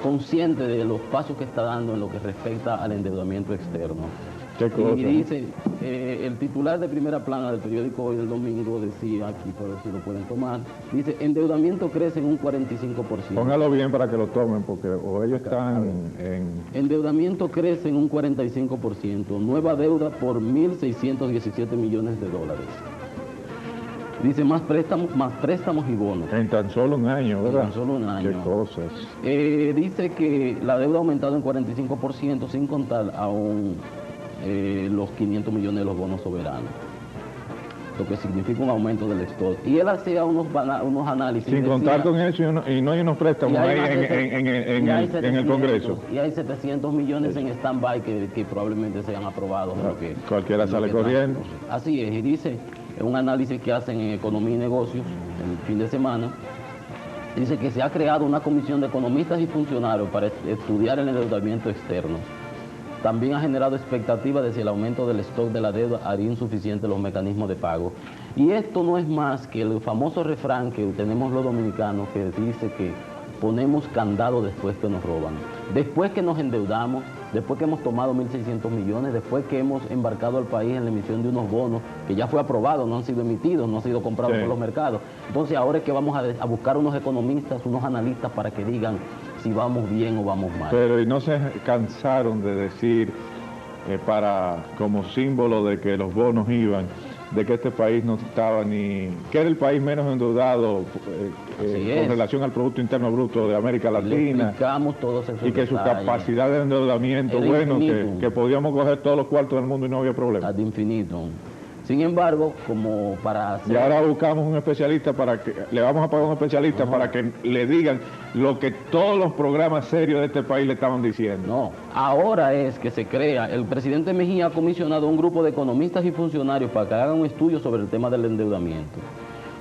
consciente de los pasos que está dando en lo que respecta al endeudamiento externo. ¿Qué cosa? Y dice, el titular de primera plana del periódico Hoy del domingo decía, aquí por ver si lo pueden tomar, dice, endeudamiento crece en un 45%. Póngalo bien para que lo tomen, porque o ellos están en... Endeudamiento crece en un 45%, nueva deuda por 1.617 millones de dólares. Dice, más préstamos y bonos. En tan solo un año, ¿verdad? En tan solo un año. Qué cosas. Dice que la deuda ha aumentado en 45%, sin contar aún los 500 millones de los bonos soberanos, lo que significa un aumento del stock. Y él hacía unos análisis. Sin contar con eso, y no hay unos préstamos ahí en el Congreso. Y hay 700 millones en stand-by que probablemente sean aprobados. Cualquiera sale corriendo. Así es, y dice, en un análisis que hacen en Economía y Negocios, el fin de semana, dice que se ha creado una comisión de economistas y funcionarios para estudiar el endeudamiento externo. También ha generado expectativas de si el aumento del stock de la deuda haría insuficientes los mecanismos de pago. Y esto no es más que el famoso refrán que tenemos los dominicanos que dice que ponemos candado después que nos roban. Después que nos endeudamos, después que hemos tomado 1.600 millones, después que hemos embarcado al país en la emisión de unos bonos que ya fue aprobado, no han sido emitidos, no han sido comprados por los mercados. Entonces ahora es que vamos a buscar unos economistas, unos analistas para que digan si vamos bien o vamos mal. Pero y no se cansaron de decir, como símbolo de que los bonos iban, de que este país no estaba ni... que era el país menos endeudado con relación al Producto Interno Bruto de América Latina. Todos esos y que su capacidad de endeudamiento, bueno, que podíamos coger todos los cuartos del mundo y no había problema. Ad infinito. Sin embargo, como para hacer... Y ahora buscamos un especialista le vamos a pagar un especialista para que le digan lo que todos los programas serios de este país le estaban diciendo. No, ahora es que se crea, el presidente Mejía ha comisionado a un grupo de economistas y funcionarios para que hagan un estudio sobre el tema del endeudamiento.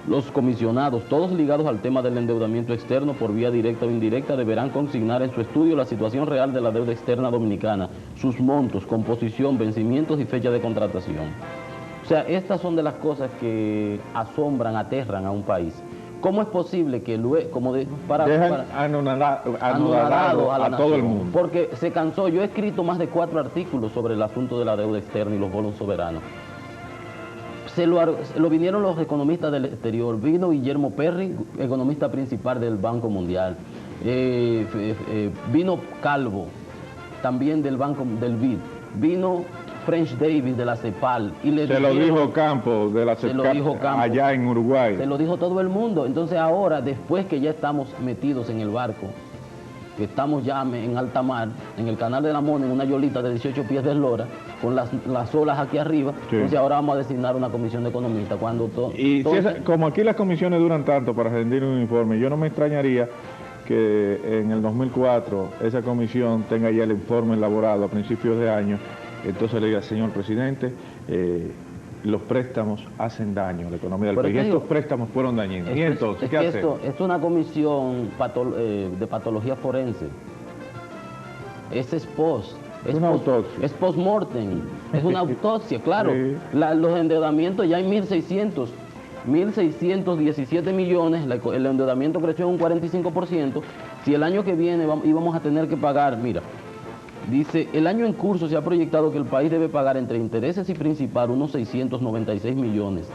Los comisionados, todos ligados al tema del endeudamiento externo por vía directa o indirecta, deberán consignar en su estudio la situación real de la deuda externa dominicana, sus montos, composición, vencimientos y fecha de contratación. O sea, estas son de las cosas que asombran, aterran a un país. ¿Cómo es posible que luego, dejan anonadado a todo el mundo? Porque se cansó. Yo he escrito más de 4 artículos sobre el asunto de la deuda externa y los bonos soberanos. Lo vinieron los economistas del exterior. Vino Guillermo Perry, economista principal del Banco Mundial. Vino Calvo, también del Banco del BID. Vino French Davis de la CEPAL. Se lo dijo Campos de la CEPAL allá en Uruguay. Se lo dijo todo el mundo. Entonces ahora, después que ya estamos metidos en el barco, que estamos ya en alta mar, en el canal de la Mona, en una yolita de 18 pies de eslora, con las olas aquí arriba, entonces ahora vamos a designar una comisión de economistas. Como aquí las comisiones duran tanto para rendir un informe, yo no me extrañaría que en el 2004 esa comisión tenga ya el informe elaborado a principios de año. Entonces le diga, señor presidente, los préstamos hacen daño a la economía del país. Estos préstamos fueron dañinos. ¿Y entonces qué hace? Esto es una comisión de patología forense. Es post. Es una autopsia. Es post-mortem. Es una autopsia, claro. Sí. Los endeudamientos ya hay 1.617 millones. El endeudamiento creció en un 45%. Si el año que viene íbamos a tener que pagar, mira, dice, el año en curso se ha proyectado que el país debe pagar entre intereses y principal unos 696 millones,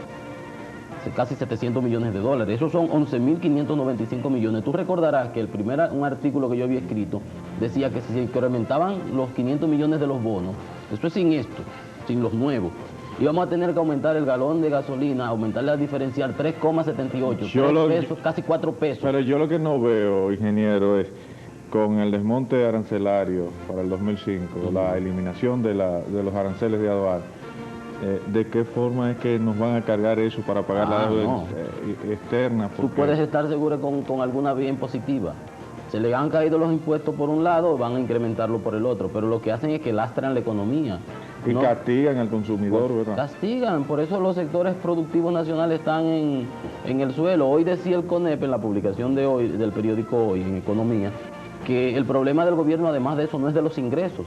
casi 700 millones de dólares. Esos son 11.595 millones. Tú recordarás que un artículo que yo había escrito decía que si se incrementaban los 500 millones de los bonos, esto es sin esto, sin los nuevos, íbamos a tener que aumentar el galón de gasolina, aumentarle la diferencial 3,78, pesos, casi 4 pesos. Pero yo lo que no veo, ingeniero, es con el desmonte arancelario para el 2005, la eliminación de los aranceles de aduana, ¿de qué forma es que nos van a cargar eso para pagar la deuda externa? Tú puedes estar seguro con alguna vía impositiva. Se le han caído los impuestos por un lado, van a incrementarlo por el otro, pero lo que hacen es que lastran la economía. Y castigan al consumidor, ¿verdad? Castigan, por eso los sectores productivos nacionales están en el suelo. Hoy decía el CONEP en la publicación de hoy, del periódico Hoy, en Economía, que el problema del gobierno, además de eso, no es de los ingresos.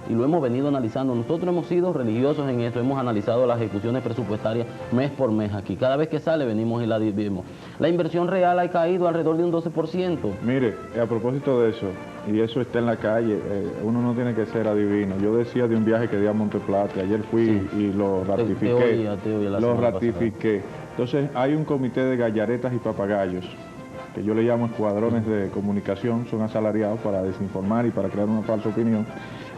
y lo hemos venido analizando. Nosotros hemos sido religiosos en esto, hemos analizado las ejecuciones presupuestarias mes por mes aquí. Cada vez que sale venimos y la vemos. La inversión real ha caído alrededor de un 12%. Mire, a propósito de eso, y eso está en la calle, uno no tiene que ser adivino. Yo decía de un viaje que di a Monteplata, ayer fui y lo ratifiqué. Lo ratifiqué. Entonces hay un comité de gallaretas y papagayos, que yo le llamo escuadrones de comunicación, son asalariados para desinformar y para crear una falsa opinión,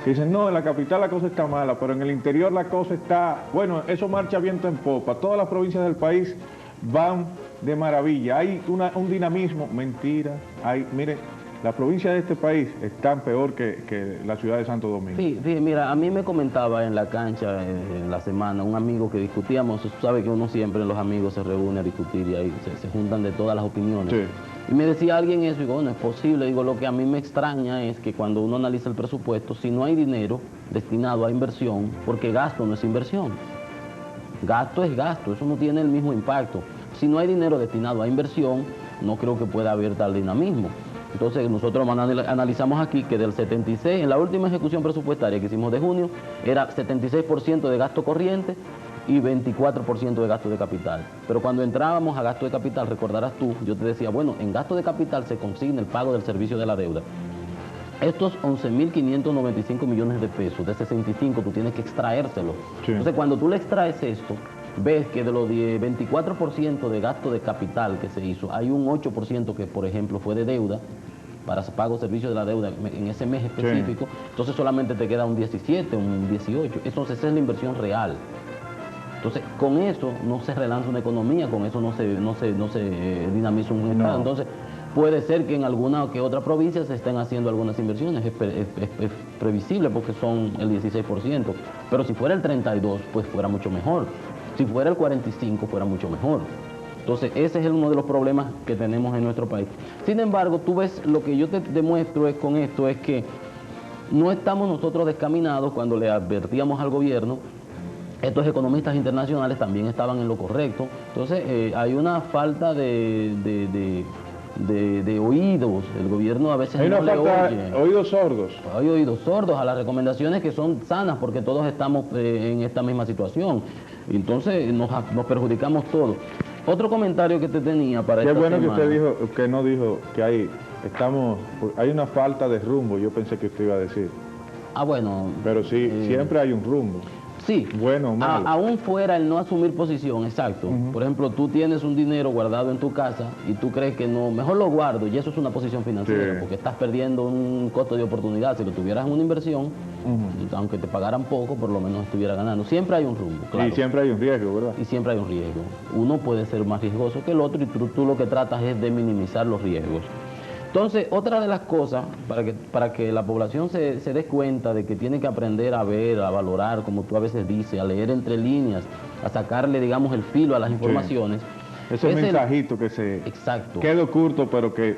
que dicen, no, en la capital la cosa está mala, pero en el interior la cosa está, bueno, eso marcha viento en popa, todas las provincias del país van de maravilla, hay un dinamismo, mentira, miren, las provincias de este país están peor que la ciudad de Santo Domingo. Sí, mira, a mí me comentaba en la cancha en la semana un amigo que discutíamos, sabe que uno siempre, los amigos se reúnen a discutir y ahí se juntan de todas las opiniones. Sí. Y me decía alguien eso, y digo, bueno, es posible, digo, lo que a mí me extraña es que cuando uno analiza el presupuesto, si no hay dinero destinado a inversión, porque gasto no es inversión, gasto es gasto, eso no tiene el mismo impacto. Si no hay dinero destinado a inversión, no creo que pueda haber tal dinamismo. Entonces nosotros analizamos aquí que del 76, en la última ejecución presupuestaria que hicimos de junio, era 76% de gasto corriente y 24% de gasto de capital. Pero cuando entrábamos a gasto de capital, recordarás tú, yo te decía, bueno, en gasto de capital se consigna el pago del servicio de la deuda. Estos 11.595 millones de pesos, de 65, tú tienes que extraérselos. Sí. Entonces cuando tú le extraes esto, ves que de los 24% de gasto de capital que se hizo, hay un 8% que, por ejemplo, fue de deuda, para pago de servicio de la deuda en ese mes específico, sí. Entonces solamente te queda un 17, un 18, entonces esa es la inversión real. Entonces, con eso no se relanza una economía, con eso no se dinamiza un Estado. Entonces, puede ser que en alguna que otra provincia se estén haciendo algunas inversiones, es previsible porque son el 16%, pero si fuera el 32%, pues fuera mucho mejor. Si fuera el 45%, fuera mucho mejor. Entonces, ese es uno de los problemas que tenemos en nuestro país. Sin embargo, tú ves, lo que yo te demuestro con esto es que no estamos nosotros descaminados cuando le advertíamos al gobierno. Estos economistas internacionales también estaban en lo correcto. Entonces, hay una falta de oídos. El gobierno a veces no le oye. Oídos sordos. Hay oídos sordos a las recomendaciones que son sanas porque todos estamos en esta misma situación. Entonces, nos perjudicamos todos. Otro comentario que te tenía para esta semana. Qué bueno que usted dijo, que no dijo que hay una falta de rumbo, yo pensé que usted iba a decir. Ah, bueno. Pero sí, siempre hay un rumbo. Sí, bueno o malo. Aún fuera el no asumir posición, exacto. Por ejemplo, tú tienes un dinero guardado en tu casa y tú crees que no, mejor lo guardo, y eso es una posición financiera, porque estás perdiendo un costo de oportunidad. Si lo tuvieras en una inversión, aunque te pagaran poco, por lo menos estuviera ganando. Siempre hay un rumbo, claro. Y siempre hay un riesgo, ¿verdad? Y siempre hay un riesgo. Uno puede ser más riesgoso que el otro y tú lo que tratas es de minimizar los riesgos. Entonces, otra de las cosas, para que la población se dé cuenta de que tiene que aprender a ver, a valorar, como tú a veces dices, a leer entre líneas, a sacarle, digamos, el filo a las informaciones. Ese mensajito que queda oculto, pero que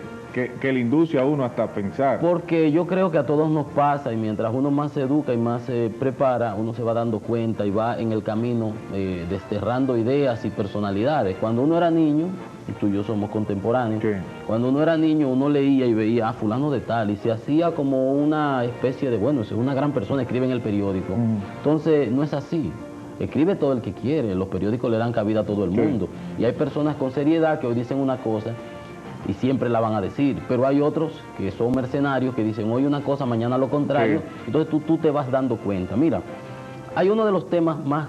le induce a uno hasta pensar. Porque yo creo que a todos nos pasa, y mientras uno más se educa y más se prepara, uno se va dando cuenta y va en el camino desterrando ideas y personalidades. Cuando uno era niño, y tú y yo somos contemporáneos, cuando uno era niño uno leía y veía a fulano de tal y se hacía como una especie de, bueno, es una gran persona, escribe en el periódico. Entonces no es así. Escribe todo el que quiere, los periódicos le dan cabida a todo el mundo. Y hay personas con seriedad que hoy dicen una cosa y siempre la van a decir, pero hay otros que son mercenarios que dicen hoy una cosa, mañana lo contrario. Entonces tú te vas dando cuenta. Mira, hay uno de los temas más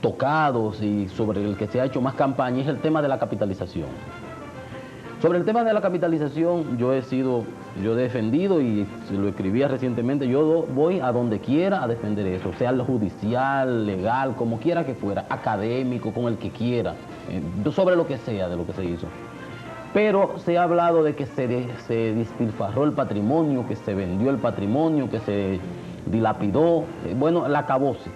tocados y sobre el que se ha hecho más campaña, es el tema de la capitalización. Sobre el tema de la capitalización yo he defendido y se lo escribía recientemente, yo voy a donde quiera a defender eso, sea lo judicial, legal, como quiera que fuera, académico, con el que quiera, sobre lo que sea de lo que se hizo. Pero se ha hablado de que se despilfarró el patrimonio, que se vendió el patrimonio, que se dilapidó, bueno, la acabóse.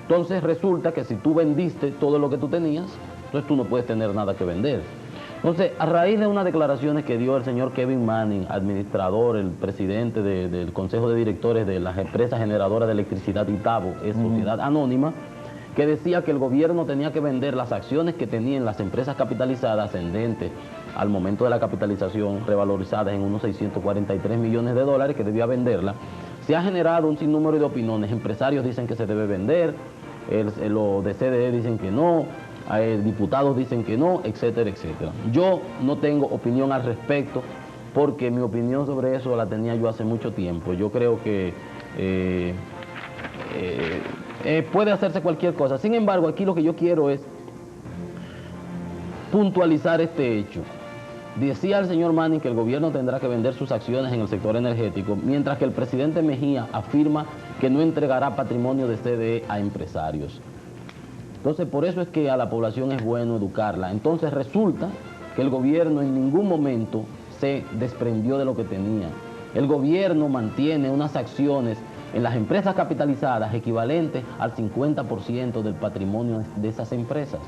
Entonces resulta que si tú vendiste todo lo que tú tenías, entonces tú no puedes tener nada que vender. Entonces, a raíz de unas declaraciones que dio el señor Kevin Manning, administrador, el presidente del Consejo de Directores de las empresas generadoras de electricidad Itabo, es sociedad anónima, que decía que el gobierno tenía que vender las acciones que tenían las empresas capitalizadas ascendentes al momento de la capitalización, revalorizadas en unos 643 millones de dólares, que debía venderla. Se ha generado un sinnúmero de opiniones. Empresarios dicen que se debe vender, los de CDE dicen que no, diputados dicen que no, etcétera, etcétera. Yo no tengo opinión al respecto, porque mi opinión sobre eso la tenía yo hace mucho tiempo. Yo creo que puede hacerse cualquier cosa. Sin embargo, aquí lo que yo quiero es puntualizar este hecho. Decía el señor Manning que el gobierno tendrá que vender sus acciones en el sector energético, mientras que el presidente Mejía afirma que no entregará patrimonio de CDE a empresarios. Entonces, por eso es que a la población es bueno educarla. Entonces, resulta que el gobierno en ningún momento se desprendió de lo que tenía. El gobierno mantiene unas acciones en las empresas capitalizadas equivalentes al 50% del patrimonio de esas empresas.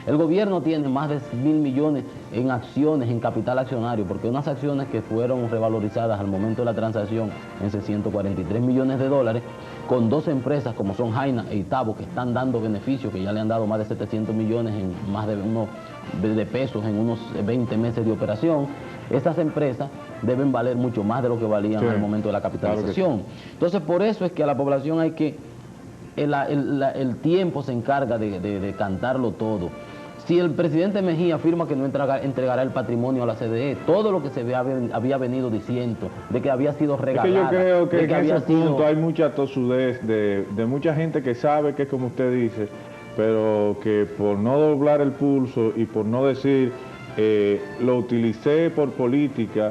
El gobierno tiene más de 1.000 millones en acciones, en capital accionario, porque unas acciones que fueron revalorizadas al momento de la transacción en 643 millones de dólares, con dos empresas como son Jaina e Itabo, que están dando beneficios, que ya le han dado más de 700 millones en más de pesos en unos 20 meses de operación. Estas empresas deben valer mucho más de lo que valían al momento de la capitalización. Claro que sí. Entonces, por eso es que a la población hay que... El tiempo se encarga de cantarlo todo. Si el presidente Mejía afirma que no entregará el patrimonio a la CDE, todo lo que se había venido diciendo, de que había sido regalada... Es que yo creo que en ese punto hay mucha tosudez de mucha gente que sabe que es como usted dice, pero que por no doblar el pulso y por no decir lo utilicé por política,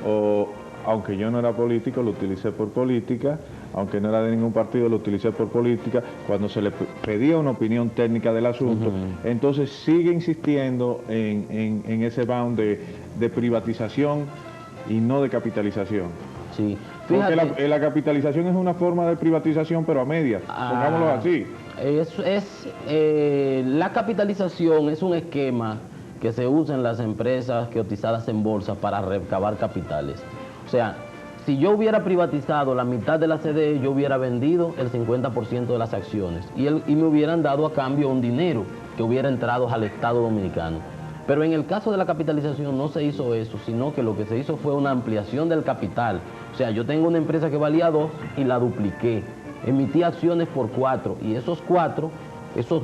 o aunque yo no era político, lo utilicé por política, aunque no era de ningún partido, lo utilicé por política, cuando se le pedía una opinión técnica del asunto, entonces sigue insistiendo en ese bound de privatización y no de capitalización. Sí. Porque la capitalización es una forma de privatización, pero a medias, pongámoslo así. La capitalización es un esquema que se usa en las empresas cotizadas en bolsa para recabar capitales. O sea, si yo hubiera privatizado la mitad de la CDE, yo hubiera vendido el 50% de las acciones y me hubieran dado a cambio un dinero que hubiera entrado al Estado Dominicano. Pero en el caso de la capitalización no se hizo eso, sino que lo que se hizo fue una ampliación del capital. O sea, yo tengo una empresa que valía 2 y la dupliqué. Emití acciones por 4 y esos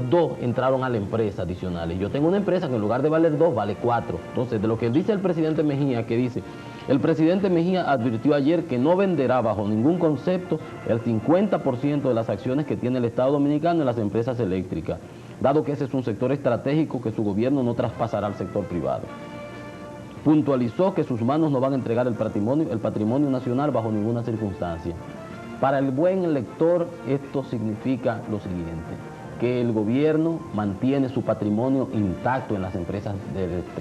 2 entraron a la empresa adicionales. Yo tengo una empresa que en lugar de valer 2, vale 4. Entonces, de lo que dice el presidente Mejía, que dice, el presidente Mejía advirtió ayer que no venderá bajo ningún concepto el 50% de las acciones que tiene el Estado Dominicano en las empresas eléctricas, dado que ese es un sector estratégico que su gobierno no traspasará al sector privado. Puntualizó que sus manos no van a entregar el patrimonio nacional bajo ninguna circunstancia. Para el buen lector, esto significa lo siguiente, que el gobierno mantiene su patrimonio intacto en las empresas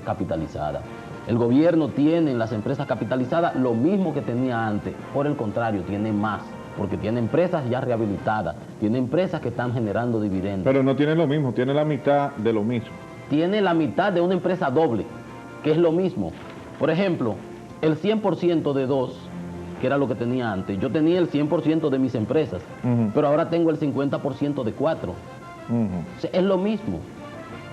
capitalizadas. El gobierno tiene en las empresas capitalizadas lo mismo que tenía antes, por el contrario, tiene más, porque tiene empresas ya rehabilitadas, tiene empresas que están generando dividendos. Pero no tiene lo mismo, tiene la mitad de lo mismo. Tiene la mitad de una empresa doble, que es lo mismo. Por ejemplo, el 100% de 2, que era lo que tenía antes, yo tenía el 100% de mis empresas, pero ahora tengo el 50% de 4. O sea, es lo mismo.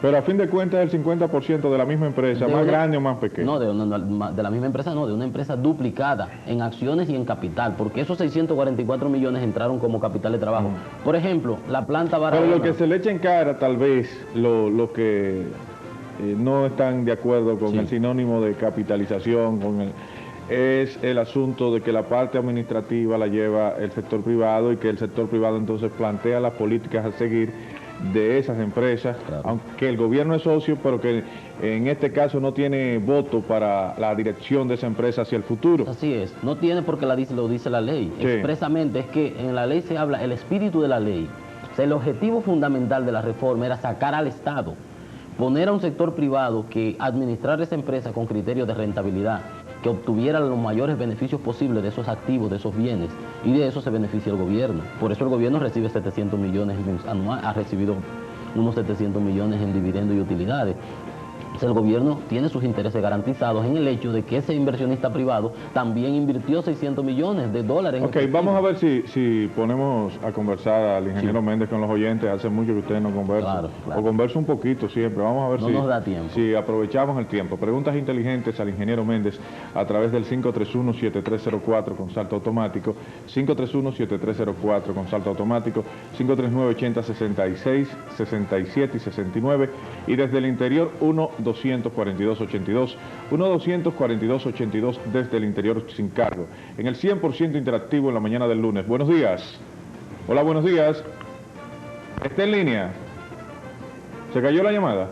Pero a fin de cuentas el 50% de la misma empresa, más grande o más pequeña. No, de la misma empresa no, de una empresa duplicada en acciones y en capital, porque esos 644 millones entraron como capital de trabajo. Por ejemplo, la planta Barahona. Pero lo que se le echa en cara, tal vez, lo que no están de acuerdo con el sinónimo de capitalización, es el asunto de que la parte administrativa la lleva el sector privado y que el sector privado entonces plantea las políticas a seguir de esas empresas, aunque el gobierno es socio, pero que en este caso no tiene voto para la dirección de esa empresa hacia el futuro. Así es, no tiene porque lo dice la ley. Expresamente es que en la ley se habla, el espíritu de la ley. O sea, el objetivo fundamental de la reforma era sacar al Estado, poner a un sector privado que administrara esa empresa con criterios de rentabilidad, que obtuviera los mayores beneficios posibles de esos activos, de esos bienes, y de eso se beneficia el gobierno. Por eso el gobierno recibe 700 millones anuales, ha recibido unos 700 millones en dividendos y utilidades. Entonces el gobierno tiene sus intereses garantizados en el hecho de que ese inversionista privado también invirtió 600 millones de dólares. Ok, vamos a ver si ponemos a conversar al ingeniero Méndez con los oyentes. Hace mucho que ustedes no conversan. Claro, claro. O conversa un poquito siempre. Vamos a ver No nos da tiempo. si aprovechamos el tiempo. Preguntas inteligentes al ingeniero Méndez a través del 531-7304 con salto automático, 531-7304 con salto automático, 539-8066, 67 y 69, y desde el interior 1-242-82, 1-242-82 desde el interior sin cargo, en el 100% interactivo en la mañana del lunes. Buenos días. Hola, buenos días. ¿Está en línea? ¿Se cayó la llamada?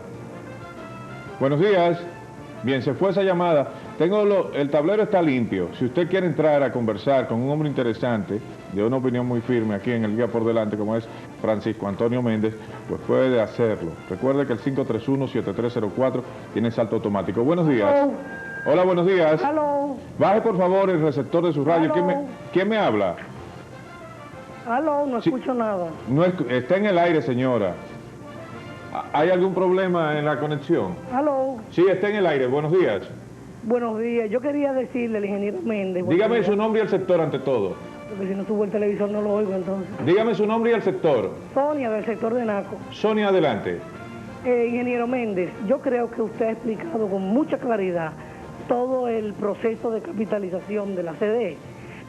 Buenos días. Bien, se fue esa llamada. El tablero está limpio. Si usted quiere entrar a conversar con un hombre interesante, de una opinión muy firme aquí en el Día por Delante, como es Francisco Antonio Méndez, pues puede hacerlo. Recuerde que el 531-7304 tiene salto automático. Buenos días. Hello. Hola, buenos días. Aló, Baje por favor el receptor de su radio. Aló. ¿Quién me habla? aló, no Sí. escucho nada. No está en el aire, señora. ¿Hay algún problema en la conexión? Aló, Sí, está en el aire. Buenos días. buenos días. Yo quería decirle al ingeniero Méndez. Dígame su nombre y el sector ante todo. Porque si no subo el televisor no lo oigo entonces. Dígame su nombre y el sector. Sonia, del sector de Naco. Sonia, adelante. Ingeniero Méndez, yo creo que usted ha explicado con mucha claridad todo el proceso de capitalización de la CDE.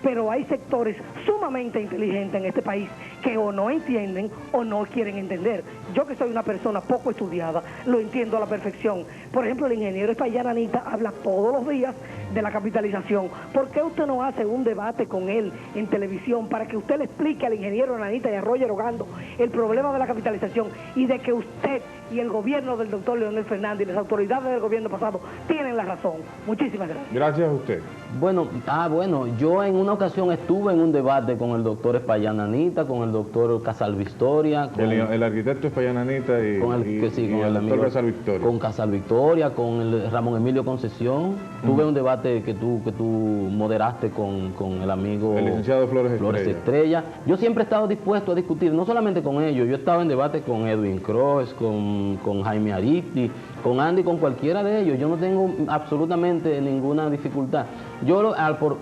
Pero hay sectores sumamente inteligentes en este país que o no entienden o no quieren entender. Yo que soy una persona poco estudiada, lo entiendo a la perfección. Por ejemplo, el ingeniero Espaillán Anita habla todos los días de la capitalización. ¿Por qué usted no hace un debate con él en televisión para que usted le explique al ingeniero Anita y a Roger Ogando el problema de la capitalización y de que usted y el gobierno del doctor Leonel Fernández y las autoridades del gobierno pasado tienen la razón? Muchísimas gracias. Gracias a usted. Bueno, yo en una ocasión estuve en un debate con el doctor Espaillán Anita, con el doctor Casal Victoria, con El arquitecto Espaillán Anita y, con el, que sí, y con el el doctor amigo, Casal Victoria. con Casal Victoria, con el Ramón Emilio Concesión. Tuve un debate que tú moderaste con el amigo El licenciado Flores Estrella. Yo siempre he estado dispuesto a discutir, no solamente con ellos, yo he estado en debate con Edwin Cross, con Jaime Aristi, con Andy, con cualquiera de ellos. Yo no tengo absolutamente ninguna dificultad. Yo,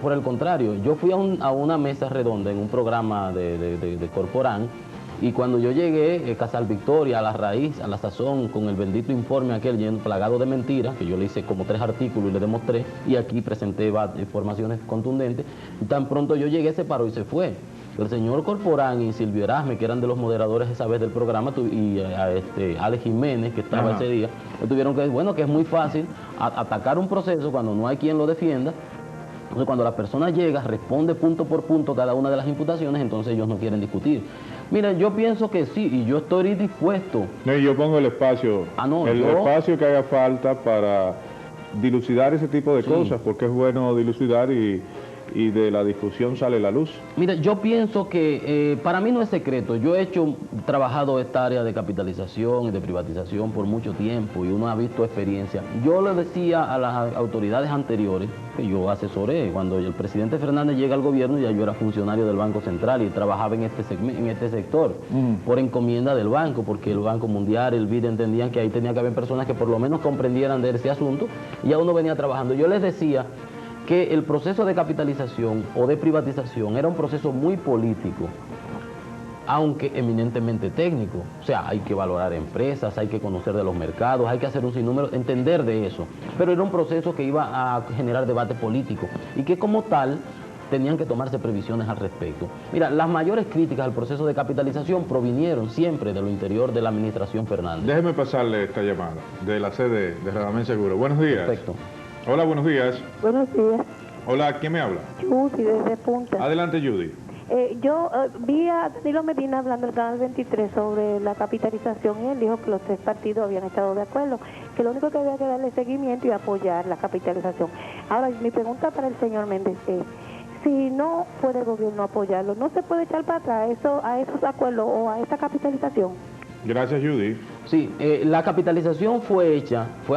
por el contrario, yo fui a una mesa redonda en un programa de Corporán, y cuando yo llegué, Casal Victoria, a la raíz, a la sazón, con el bendito informe aquel lleno plagado de mentiras, que yo le hice como 3 artículos y le demostré, y aquí presenté informaciones contundentes, y tan pronto yo llegué, se paró y se fue. El señor Corporán y Silvio Erasme, que eran de los moderadores esa vez del programa, y Alex Jiménez, que estaba ese día, tuvieron que decir, bueno, que es muy fácil atacar un proceso cuando no hay quien lo defienda. Entonces, cuando la persona llega, responde punto por punto cada una de las imputaciones, entonces ellos no quieren discutir. Mira, yo pienso que sí, y yo estoy dispuesto. No, yo pongo el espacio, espacio que haga falta para dilucidar ese tipo de cosas, porque es bueno dilucidar y de la discusión sale la luz. Mira, yo pienso que para mí no es secreto. Yo he trabajado esta área de capitalización y de privatización por mucho tiempo y uno ha visto experiencia. Yo le decía a las autoridades anteriores que yo asesoré, cuando el presidente Fernández llega al gobierno, ya yo era funcionario del Banco Central y trabajaba en este sector por encomienda del banco, porque el Banco Mundial, el BID entendían que ahí tenía que haber personas que por lo menos comprendieran de ese asunto, y ya uno venía trabajando. Yo les decía que el proceso de capitalización o de privatización era un proceso muy político, aunque eminentemente técnico. O sea, hay que valorar empresas, hay que conocer de los mercados, hay que hacer un sinnúmero, entender de eso. Pero era un proceso que iba a generar debate político y que como tal tenían que tomarse previsiones al respecto. Mira, las mayores críticas al proceso de capitalización provinieron siempre de lo interior de la administración Fernández. Déjeme pasarle esta llamada de la sede de Radamén Seguro. Buenos días. Perfecto. Hola, buenos días. Buenos días. Hola, ¿quién me habla? Judy, desde Punta. Adelante, Judy. Yo vi a Danilo Medina hablando en el Canal 23 sobre la capitalización y él dijo que los 3 partidos habían estado de acuerdo, que lo único que había que darle seguimiento y apoyar la capitalización. Ahora, mi pregunta para el señor Méndez es, si no puede el gobierno apoyarlo, ¿no se puede echar para atrás a esos acuerdos o a esta capitalización? Gracias, Judy. Sí, la capitalización fue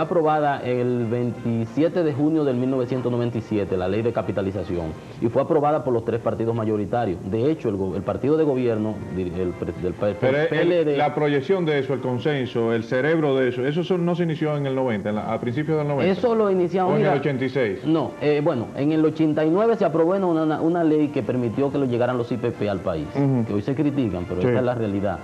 aprobada el 27 de junio del 1997, la ley de capitalización, y fue aprobada por los 3 partidos mayoritarios. De hecho, el partido de gobierno, Pero la proyección de eso, el consenso, el cerebro de eso no se inició en el 90, a principios del 90. Eso lo iniciamos en el 86. No, bueno, en el 89 se aprobó una ley que permitió que lo llegaran los IPP al país, que hoy se critican, pero esta es la realidad.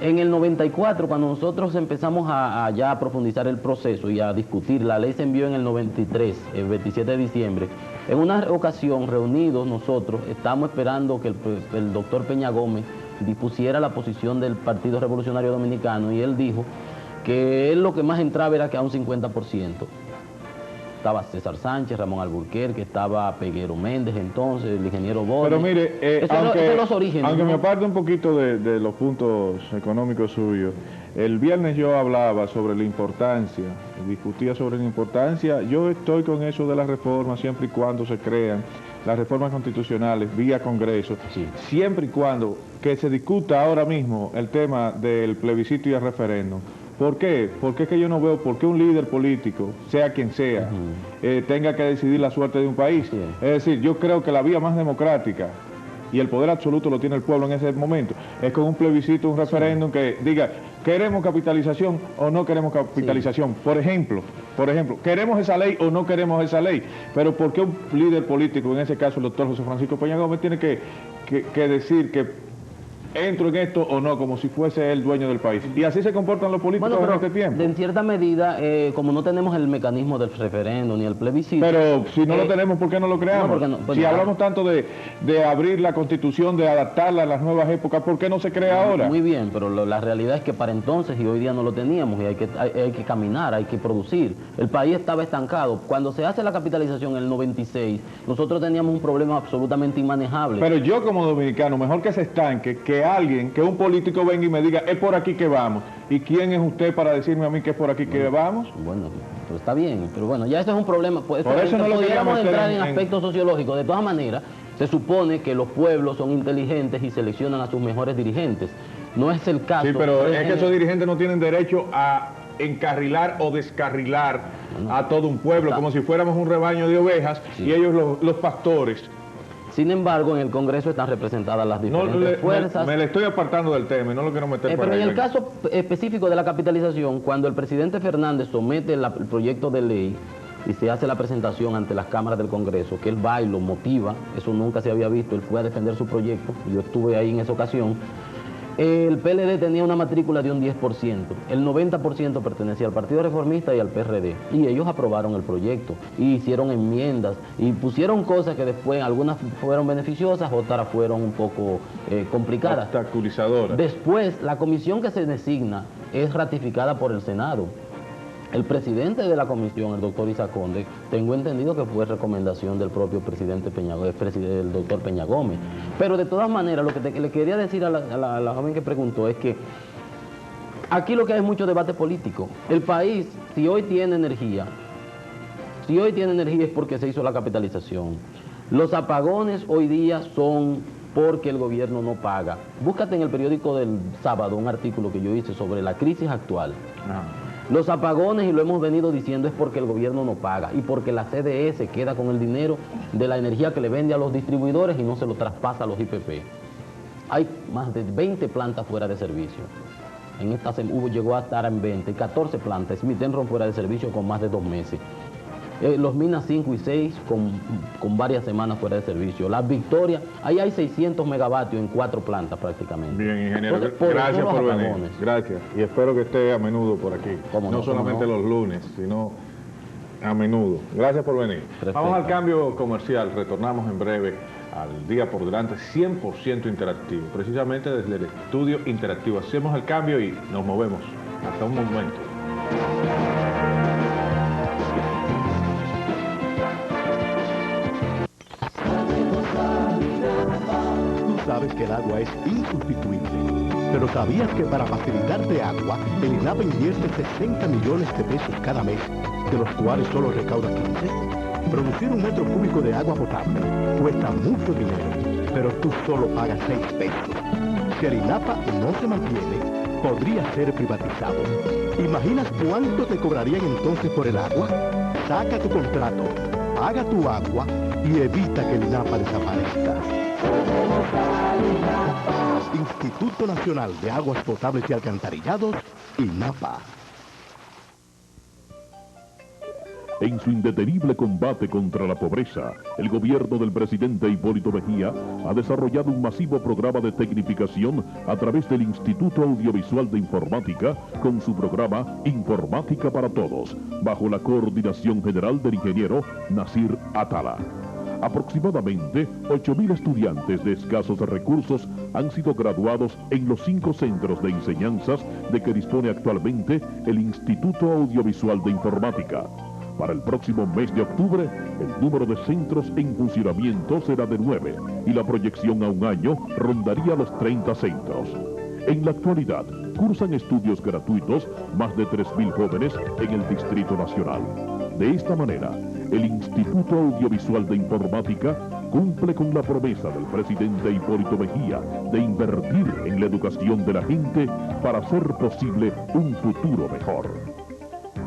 En el 94, cuando nosotros empezamos a ya profundizar el proceso y a discutir, la ley se envió en el 93, el 27 de diciembre. En una ocasión, reunidos nosotros, estábamos esperando que el doctor Peña Gómez dispusiera la posición del Partido Revolucionario Dominicano, y él dijo que él lo que más entraba era que a un 50%. Estaba César Sánchez, Ramón Alburquerque, estaba Peguero Méndez entonces, el ingeniero Bosch. Pero mire, aunque los orígenes, ¿no? Me aparte un poquito de los puntos económicos suyos, el viernes yo hablaba sobre la importancia, discutía sobre la importancia, yo estoy con eso de las reformas siempre y cuando se crean las reformas constitucionales vía Congreso, sí, siempre y cuando que se discuta ahora mismo el tema del plebiscito y el referéndum. ¿Por qué? Porque es que yo no veo por qué un líder político, sea quien sea, tenga que decidir la suerte de un país. Sí. Es decir, yo creo que la vía más democrática, y el poder absoluto lo tiene el pueblo en ese momento, es con un plebiscito, un referéndum que diga, ¿queremos capitalización o no queremos capitalización? Sí. Por ejemplo, ¿queremos esa ley o no queremos esa ley? Pero ¿por qué un líder político, en ese caso el doctor José Francisco Peña Gómez, tiene que decir que entro en esto o no, como si fuese el dueño del país? Y así se comportan los políticos en este tiempo. En cierta medida, como no tenemos el mecanismo del referéndum ni el plebiscito... Pero si no lo tenemos, ¿por qué no lo creamos? Si hablamos tanto de abrir la Constitución, de adaptarla a las nuevas épocas, ¿por qué no se crea ahora? Muy bien, pero la realidad es que para entonces y hoy día no lo teníamos, y hay que caminar, hay que producir. El país estaba estancado. Cuando se hace la capitalización en el 96, nosotros teníamos un problema absolutamente inmanejable. Pero yo como dominicano, mejor que se estanque, que un político venga y me diga, es por aquí que vamos. ¿Y quién es usted para decirme a mí que es por aquí que vamos? Bueno, pero está bien, pero bueno, ya eso es un problema. Por eso no podríamos entrar en aspectos sociológicos. De todas maneras, se supone que los pueblos son inteligentes y seleccionan a sus mejores dirigentes. No es el caso. Sí, pero es que esos dirigentes no tienen derecho a encarrilar o descarrilar a todo un pueblo, como si fuéramos un rebaño de ovejas, y ellos los pastores. Sin embargo, en el Congreso están representadas las diferentes fuerzas. Me le estoy apartando del tema y no lo quiero meter por ahí. Pero en el caso específico de la capitalización, cuando el presidente Fernández somete el proyecto de ley y se hace la presentación ante las cámaras del Congreso, que él va y lo motiva, eso nunca se había visto, él fue a defender su proyecto, yo estuve ahí en esa ocasión. El PLD tenía una matrícula de un 10%, el 90% pertenecía al Partido Reformista y al PRD, y ellos aprobaron el proyecto, y hicieron enmiendas, y pusieron cosas que después, algunas fueron beneficiosas, otras fueron un poco complicadas. Obstaculizadoras. Después, la comisión que se designa es ratificada por el Senado. El presidente de la comisión, el doctor Isaac Conde, tengo entendido que fue recomendación del propio presidente el doctor Peña Gómez. Pero de todas maneras, lo que le quería decir a la joven que preguntó es que aquí lo que hay es mucho debate político. El país, si hoy tiene energía es porque se hizo la capitalización. Los apagones hoy día son porque el gobierno no paga. Búscate en el periódico del sábado un artículo que yo hice sobre la crisis actual. Los apagones, y lo hemos venido diciendo, es porque el gobierno no paga y porque la CDE se queda con el dinero de la energía que le vende a los distribuidores y no se lo traspasa a los IPP. Hay más de 20 plantas fuera de servicio. En esta llegó a estar en 20, 14 plantas. Smith Enron fuera de servicio con más de 2 meses. Los Minas 5 y 6 con varias semanas fuera de servicio. Las Victorias, ahí hay 600 megavatios en 4 plantas prácticamente. Bien, ingeniero, gracias por venir. Gracias. Y espero que esté a menudo por aquí. No solamente los lunes, sino a menudo. Gracias por venir. Perfecto. Vamos al cambio comercial. Retornamos en breve al Día por Delante 100% interactivo. Precisamente desde el estudio interactivo. Hacemos el cambio y nos movemos. Hasta un momento. Sabes que el agua es insustituible, pero ¿sabías que para facilitarte agua, el INAPA invierte 60 millones de pesos cada mes, de los cuales solo recauda 15? Producir un metro cúbico de agua potable cuesta mucho dinero, pero tú solo pagas 6 pesos. Si el INAPA no se mantiene, podría ser privatizado. ¿Imaginas cuánto te cobrarían entonces por el agua? Saca tu contrato, paga tu agua y evita que el INAPA desaparezca. Instituto Nacional de Aguas Potables y Alcantarillados, INAPA. En su indetenible combate contra la pobreza, el gobierno del presidente Hipólito Mejía ha desarrollado un masivo programa de tecnificación a través del Instituto Audiovisual de Informática con su programa Informática para Todos, bajo la coordinación general del ingeniero Nasir Atala. Aproximadamente 8.000 estudiantes de escasos recursos han sido graduados en los 5 centros de enseñanzas de que dispone actualmente el Instituto Audiovisual de Informática. Para el próximo mes de octubre, el número de centros en funcionamiento será de 9 y la proyección a un año rondaría los 30 centros. En la actualidad, cursan estudios gratuitos más de 3.000 jóvenes en el Distrito Nacional. De esta manera, el Instituto Audiovisual de Informática cumple con la promesa del presidente Hipólito Mejía de invertir en la educación de la gente para hacer posible un futuro mejor.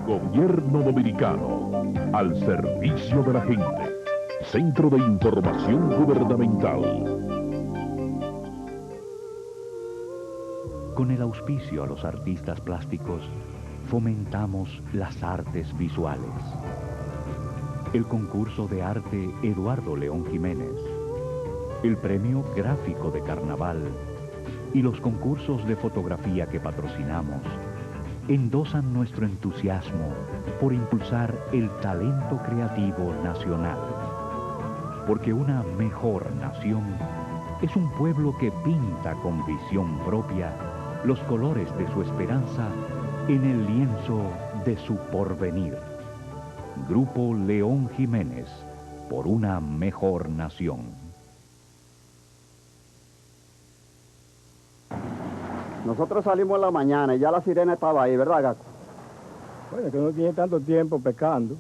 Gobierno Dominicano, al servicio de la gente. Centro de Información Gubernamental. Con el auspicio a los artistas plásticos, fomentamos las artes visuales. El concurso de arte Eduardo León Jiménez, el premio gráfico de Carnaval y los concursos de fotografía que patrocinamos endosan nuestro entusiasmo por impulsar el talento creativo nacional. Porque una mejor nación es un pueblo que pinta con visión propia los colores de su esperanza en el lienzo de su porvenir. Grupo León Jiménez, por una mejor nación. Nosotros salimos en la mañana y ya la sirena estaba ahí, ¿verdad, Gaco? Bueno, que uno tiene tanto tiempo pescando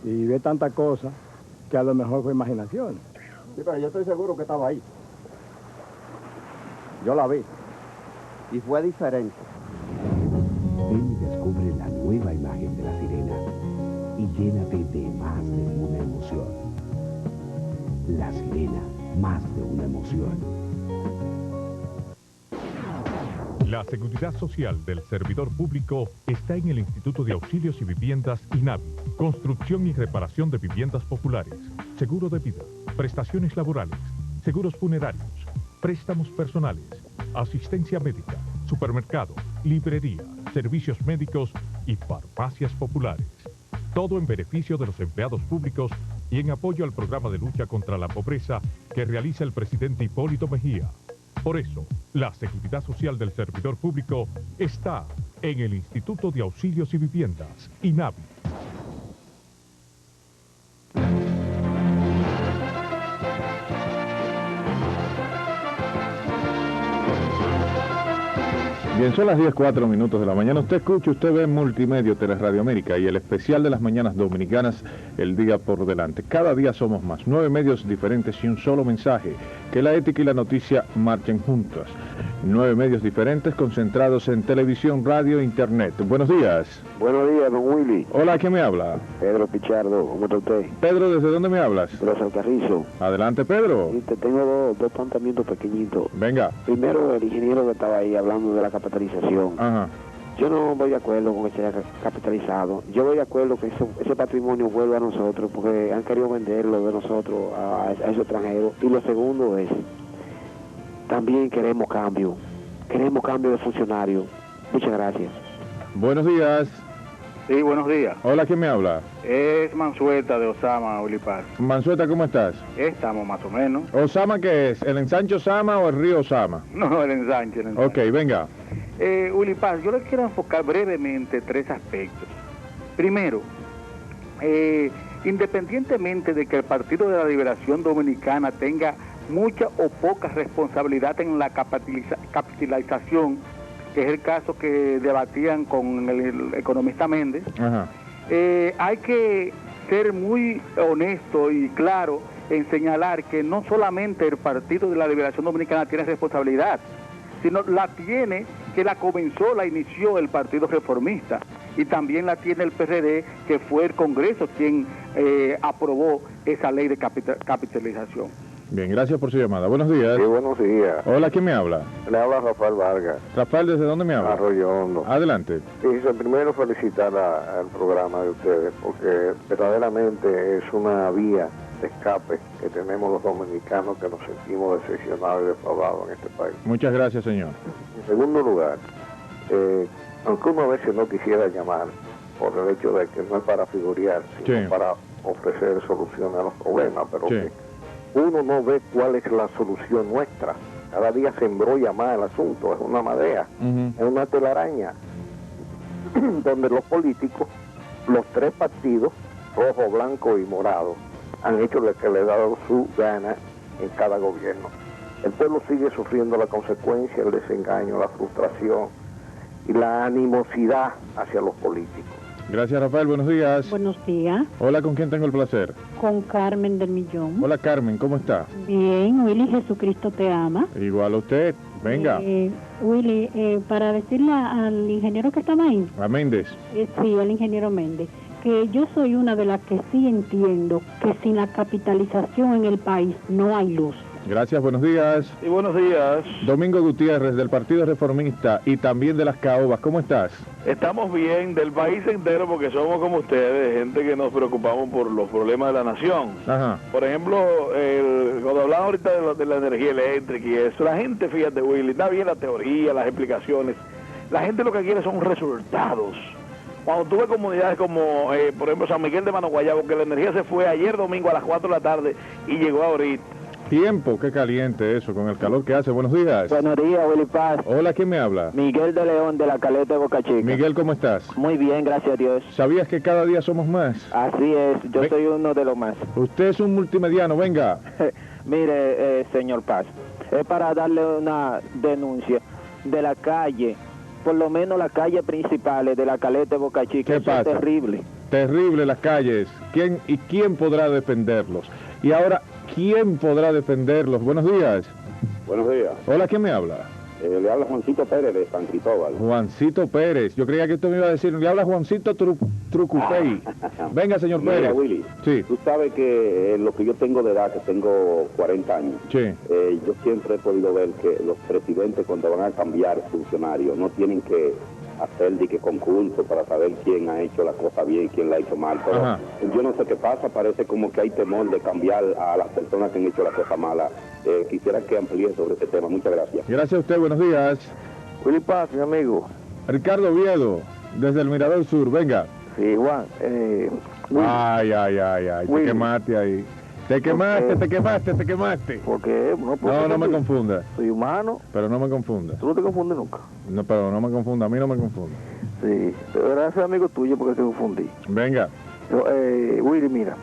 y ve tantas cosas que a lo mejor fue imaginación. Sí, pero yo estoy seguro que estaba ahí. Yo la vi. Y fue diferente. Ven y descubre la nueva imagen de la sirena y llénate de más de una emoción. La sirena, más de una emoción. La seguridad social del servidor público está en el Instituto de Auxilios y Viviendas INAVI. Construcción y reparación de viviendas populares, seguro de vida, prestaciones laborales, seguros funerarios, préstamos personales, asistencia médica, supermercado, librería, servicios médicos y farmacias populares. Todo en beneficio de los empleados públicos y en apoyo al programa de lucha contra la pobreza que realiza el presidente Hipólito Mejía. Por eso, la seguridad social del servidor público está en el Instituto de Auxilios y Viviendas, INAVI. Bien, son las 10:04 de la mañana. Usted escucha, usted ve Multimedia Teleradio América y el especial de las mañanas dominicanas, el día por delante. Cada día somos más, 9 medios diferentes y un solo mensaje, que la ética y la noticia marchen juntos. 9 medios diferentes concentrados en televisión, radio e internet. Buenos días. Buenos días, don Willy. Hola, ¿quién me habla? Pedro Pichardo, ¿cómo está usted? Pedro, ¿desde dónde me hablas? De Los Alcarrizos. Adelante, Pedro. Sí, te tengo dos planteamientos pequeñitos. Venga. Primero, el ingeniero que estaba ahí hablando de la capitalización. Ajá. Yo no voy de acuerdo con que sea capitalizado. Yo voy de acuerdo que ese patrimonio vuelva a nosotros, porque han querido venderlo de nosotros a esos extranjeros. Y lo segundo es, también queremos cambio de funcionarios. Muchas gracias. Buenos días. Sí, buenos días. Hola, ¿quién me habla? Es Mansueta de Osama, Willy Paz. Mansueta, ¿cómo estás? Estamos más o menos. ¿Osama qué es? ¿El ensanche Osama o el río Osama? No, el ensanche. Ok, venga. Willy Paz, yo le quiero enfocar brevemente 3 aspectos. Primero, independientemente de que el Partido de la Liberación Dominicana tenga mucha o poca responsabilidad en la capitalización, que es el caso que debatían con el economista Méndez, Ajá. Hay que ser muy honesto y claro en señalar que no solamente el Partido de la Liberación Dominicana tiene responsabilidad, sino la tiene que la comenzó, la inició el Partido Reformista, y también la tiene el PRD, que fue el Congreso quien aprobó esa ley de capitalización. Bien, gracias por su llamada. Buenos días. Sí, buenos días. Hola, ¿quién me habla? Le habla Rafael Vargas. Rafael, ¿desde dónde me habla? Arroyo Hondo. Adelante. Sí, primero felicitar al programa de ustedes, porque verdaderamente es una vía de escape que tenemos los dominicanos que nos sentimos decepcionados y defraudados en este país. Muchas gracias, señor. En segundo lugar, aunque uno a veces no quisiera llamar por el hecho de que no es para figurear, sino para ofrecer soluciones a los problemas, pero que uno no ve cuál es la solución nuestra. Cada día se embrolla más el asunto, es una madea, es una telaraña, donde los políticos, los tres partidos, rojo, blanco y morado, han hecho lo que le ha dado su gana en cada gobierno. El pueblo sigue sufriendo la consecuencia, el desengaño, la frustración y la animosidad hacia los políticos. Gracias, Rafael. Buenos días. Buenos días. Hola, ¿con quién tengo el placer? Con Carmen del Millón. Hola, Carmen, ¿cómo está? Bien, Willy, Jesucristo te ama. Igual a usted. Venga. Willy, para decirle al ingeniero que estaba ahí. A Méndez. Sí, al ingeniero Méndez, que yo soy una de las que sí entiendo que sin la capitalización en el país no hay luz. Gracias, buenos días. Y buenos días. Domingo Gutiérrez, del Partido Reformista y también de las Caobas, ¿cómo estás? Estamos bien, del país entero, porque somos como ustedes, gente que nos preocupamos por los problemas de la nación. Ajá. Por ejemplo, cuando hablamos ahorita de la energía eléctrica y eso, la gente, fíjate, Willy, está bien la teoría, las explicaciones, la gente lo que quiere son resultados. Cuando tuve comunidades como, por ejemplo, San Miguel de Mano Guayabo, que la energía se fue ayer domingo a las 4 de la tarde y llegó ahorita. Tiempo, qué caliente eso, con el calor que hace. Buenos días. Buenos días, Willy Paz. Hola, ¿quién me habla? Miguel de León, de la Caleta de Boca Chica. Miguel, ¿cómo estás? Muy bien, gracias a Dios. ¿Sabías que cada día somos más? Así es, yo soy uno de los más. Usted es un multimediano, venga. Mire, señor Paz, es para darle una denuncia de la calle, por lo menos las calles principales de la Caleta de Boca Chica. ¿Qué pasa? Es terrible. Terrible las calles. ¿Quién podrá defenderlos? Y ahora, ¿quién podrá defenderlos? Buenos días. Buenos días. Hola, ¿quién me habla? Le habla Juancito Pérez de San Cristóbal. Juancito Pérez. Yo creía que usted me iba a decir, le habla Juancito Trucupey. Venga, señor Pérez. Mira, Willy, sí. Tú sabes que lo que yo tengo de edad, que tengo 40 años, sí. Yo siempre he podido ver que los presidentes, cuando van a cambiar funcionarios, no tienen que hacer de que concurso para saber quién ha hecho la cosa bien y quién la ha hecho mal. Pero yo no sé qué pasa, parece como que hay temor de cambiar a las personas que han hecho la cosa mala. Quisiera que amplíe sobre este tema. Muchas gracias. Gracias a usted, buenos días. Willy Paz, mi amigo. Ricardo Oviedo, desde el Mirador Sur, venga. Sí, Juan. Ay, te quemaste ahí. Te quemaste. ¿Por qué? No me confunda. Soy humano. Pero no me confunda. ¿Tú no te confundes nunca? No, pero no me confunda, a mí no me confunda. Sí, pero gracias amigo tuyo porque te confundí. Venga. Willy, mira.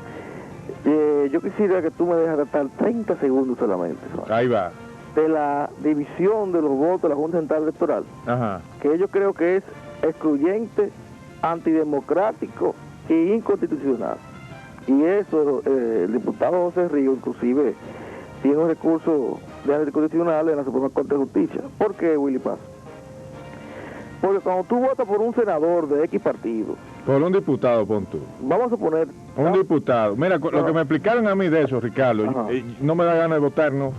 Yo quisiera que tú me dejes tratar 30 segundos solamente. Ahí va. De la división de los votos de la Junta Central Electoral. Ajá. Que yo creo que es excluyente, antidemocrático e inconstitucional. Y eso, el diputado José Río, inclusive, tiene un recurso de anticonstitucional en la Suprema Corte de Justicia. ¿Por qué, Willy Paz? Porque cuando tú votas por un senador de X partido... Por un diputado, pon tú. Vamos a suponer... Un diputado. Mira, lo que me explicaron a mí de eso, Ricardo, no me da ganas de votar, ¿no?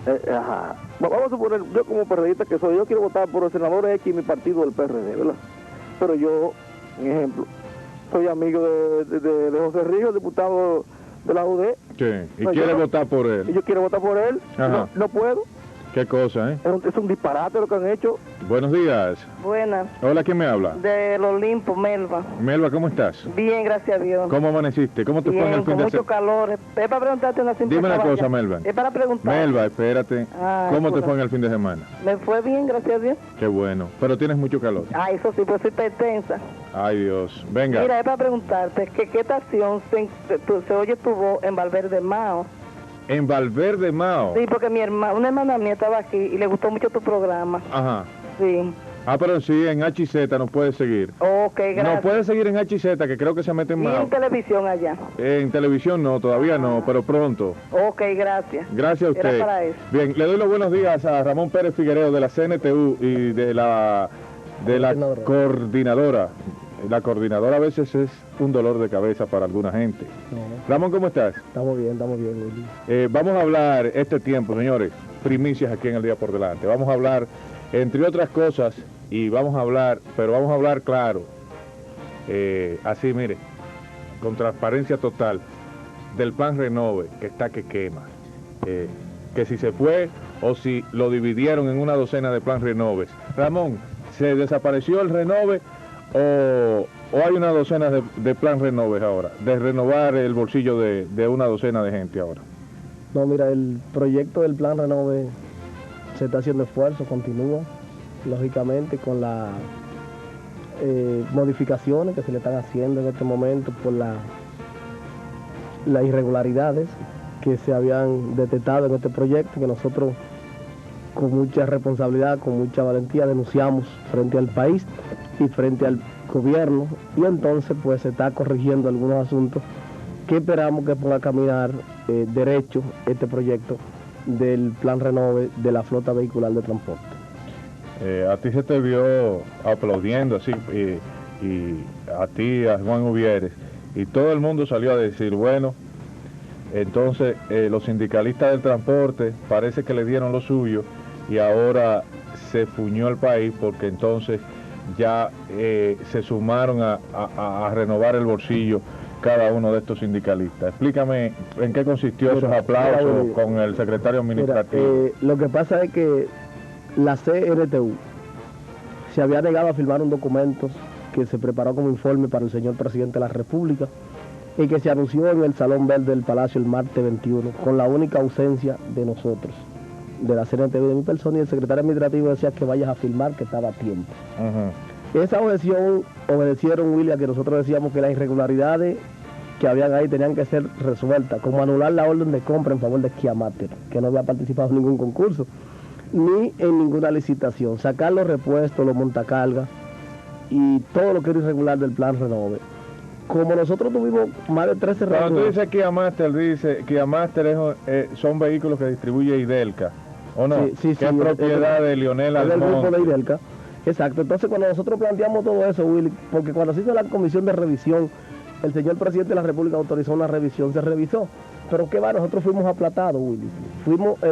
Vamos a suponer, yo como PRDista que soy, yo quiero votar por el senador X y mi partido del PRD, ¿verdad? Pero yo, un ejemplo, soy amigo de José Río, diputado de la UD. Sí, y quiere votar por él. Y yo quiero votar por él, no puedo. Qué cosa, ¿eh? Es un disparate lo que han hecho. Buenos días. Buenas. Hola, ¿quién me habla? Del Olimpo, Melba. Melba, ¿cómo estás? Bien, gracias a Dios. ¿Cómo amaneciste? ¿Cómo te fue en el fin de semana? Con mucho calor. Es para preguntarte una simple Dime una cosa, ya. Melba. Es para preguntar. Melba, espérate. ¿Cómo te fue en el fin de semana? Me fue bien, gracias a Dios. Qué bueno. Pero tienes mucho calor. Eso sí, pues soy hipertensa. Ay, Dios. Venga. Mira, es para preguntarte que qué estación se oye tu voz en Valverde Mao. En Valverde Mao. Sí, porque una hermana mía estaba aquí y le gustó mucho tu programa. Ajá. Sí. Pero sí, en HZ nos puedes seguir. Ok, gracias. Nos puedes seguir en HZ, que creo que se mete en Mao. ¿Y en televisión allá? En televisión no, todavía no, pero pronto. Ok, gracias. Gracias a usted. Era para eso. Bien, le doy los buenos días a Ramón Pérez Figuereo de la CNTU y de la de la coordinadora. La coordinadora a veces es un dolor de cabeza para alguna gente. Ramón, ¿cómo estás? Estamos bien, Willy. Vamos a hablar este tiempo, señores, primicias aquí en El Día por Delante. Vamos a hablar, entre otras cosas, pero vamos a hablar claro, así, mire, con transparencia total, del plan Renove, que está que quema. Que si se fue o si lo dividieron en una docena de plan Renoves. Ramón, ¿se desapareció el Renove o hay una docena de plan Renoves ahora? De renovar el bolsillo de una docena de gente ahora. No, mira, el proyecto del plan Renove se está haciendo esfuerzo, continúa, lógicamente, con las modificaciones que se le están haciendo en este momento por las irregularidades que se habían detectado en este proyecto, que nosotros con mucha responsabilidad, con mucha valentía denunciamos frente al país y frente al gobierno, y entonces pues se está corrigiendo algunos asuntos que esperamos que ponga a caminar derecho este proyecto del plan Renove de la flota vehicular de transporte. A ti se te vio aplaudiendo así, y a ti, a Juan Uvieres, y todo el mundo salió a decir, bueno, entonces los sindicalistas del transporte parece que le dieron lo suyo y ahora se fuñó el país porque entonces ya se sumaron a renovar el bolsillo cada uno de estos sindicalistas. Explícame en qué consistió esos aplausos con el secretario administrativo. Lo que pasa es que la CNTU se había negado a firmar un documento que se preparó como informe para el señor presidente de la República y que se anunció en el Salón Verde del Palacio el martes 21, con la única ausencia de nosotros, de la CNTU, de mi persona, y el secretario administrativo decía que vayas a firmar, que estaba a tiempo. Esa objeción obedecieron, William, que nosotros decíamos que las irregularidades que habían ahí tenían que ser resueltas, como anular la orden de compra en favor de Kiamater, que no había participado en ningún concurso, ni en ninguna licitación, sacar los repuestos, los montacargas y todo lo que era irregular del plan Renove. Como nosotros tuvimos más de 13 reuniones... Cuando tú dices Kiamater, son vehículos que distribuye Idelca, ¿o no? Sí, que es propiedad de Lionel Almonte. Es del grupo de Idelca. Exacto. Entonces, cuando nosotros planteamos todo eso, Willy, porque cuando se hizo la comisión de revisión, el señor presidente de la República autorizó una revisión, se revisó. Pero qué va, nosotros fuimos aplatados, Willy.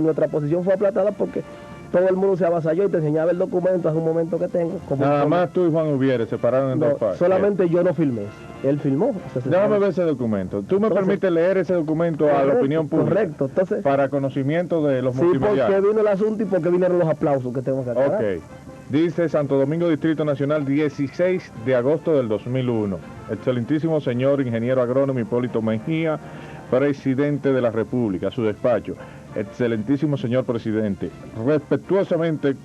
Nuestra posición fue aplatada porque todo el mundo se avasalló y te enseñaba el documento hace un momento que tengo. Nada más tú y Juan Uvieres se pararon en dos partes. Solamente yo no filmé, él filmó. Déjame ver ese documento. ¿Tú me permites leer ese documento a la opinión pública? Correcto, entonces... Para conocimiento de los multimediales. Sí, porque vino el asunto y porque vinieron los aplausos que tengo que hacer. Ok. Dice Santo Domingo Distrito Nacional, 16 de agosto del 2001. Excelentísimo señor ingeniero agrónomo Hipólito Mejía, presidente de la República, su despacho. Excelentísimo señor presidente, respetuosamente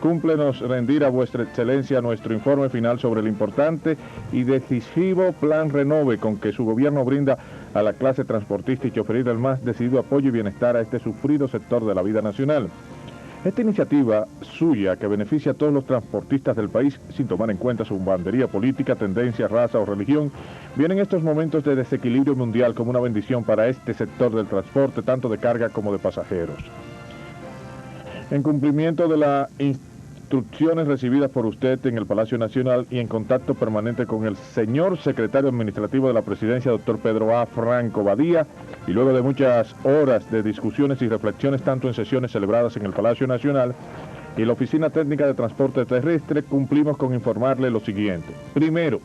cúmplenos rendir a vuestra excelencia nuestro informe final sobre el importante y decisivo plan Renove con que su gobierno brinda a la clase transportista y choferil el más decidido apoyo y bienestar a este sufrido sector de la vida nacional. Esta iniciativa suya, que beneficia a todos los transportistas del país, sin tomar en cuenta su bandería política, tendencia, raza o religión, viene en estos momentos de desequilibrio mundial como una bendición para este sector del transporte, tanto de carga como de pasajeros. En cumplimiento de las instrucciones recibidas por usted en el Palacio Nacional y en contacto permanente con el señor secretario administrativo de la Presidencia, doctor Pedro A. Franco Badía, y luego de muchas horas de discusiones y reflexiones, tanto en sesiones celebradas en el Palacio Nacional y la Oficina Técnica de Transporte Terrestre, cumplimos con informarle lo siguiente. Primero,